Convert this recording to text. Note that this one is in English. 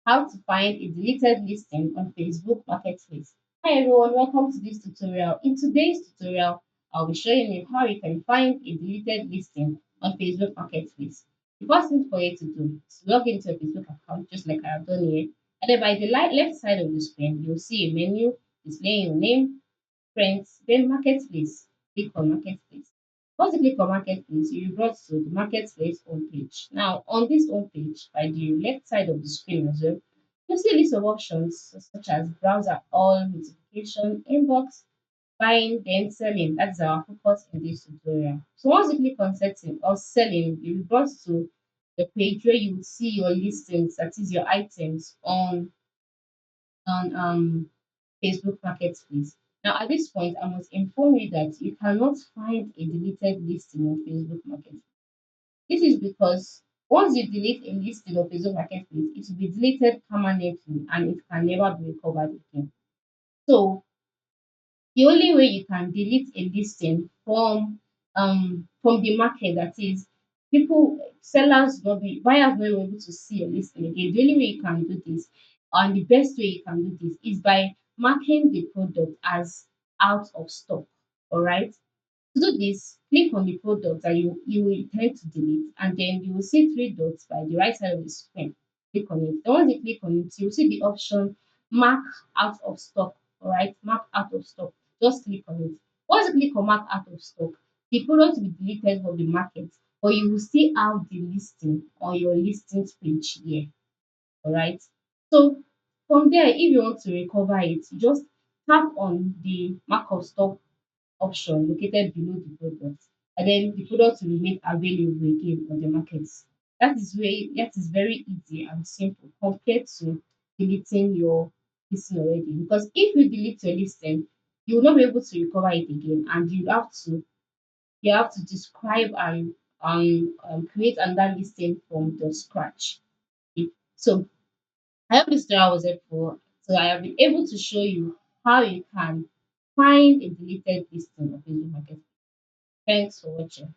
How to find a deleted listing on Facebook Marketplace. Hi everyone, welcome to this tutorial. In today's tutorial, I'll be showing you how you can find a deleted listing on Facebook Marketplace. The first thing for you to do is log into your Facebook account just like I have done here. And then by the left side of the screen, you'll see a menu displaying your name, friends, then Marketplace. Click on Marketplace. Once you click on Marketplace, you'll be brought to the Marketplace homepage. Now, on this homepage, by the left side of the screen as well, you'll see a list of options such as browser all, notification, inbox, buying, then selling. That's our focus in this tutorial. So once you click on setting or selling, you'll be brought to the page where you will see your listings, that is your items on Facebook Marketplace. Now, at this point, I must inform you that you cannot find a deleted listing on Facebook Marketplace. This is because once you delete a listing on Facebook Marketplace, it will be deleted permanently and it can never be recovered again. So, the only way you can delete a listing from the market, that is, people sellers not be buyers not be able to see your listing again. The only way you can do this, and the best way you can do this, is by marking the product as out of stock. All right. To do this, click on the product that you will intend to delete, and then you will see three dots by the right side of the screen. Click on it. Then once you click on it, you will see the option mark out of stock. All right, mark out of stock. Just click on it. Once you click on mark out of stock, the product will be deleted from the market, but you will still have the listing on your listings page here. All right. So from there, if you want to recover it, you just tap on the mark of stock option located below the product, and then the product will remain available again on the markets. That is very easy and simple compared to deleting your listing already. Because if you delete your listing, you will not be able to recover it again, and you have to describe and create another listing from the scratch. Okay. So I hope this tutorial was helpful. So I have been able to show you how you can find a deleted listing of Facebook Marketplace. Thanks for watching.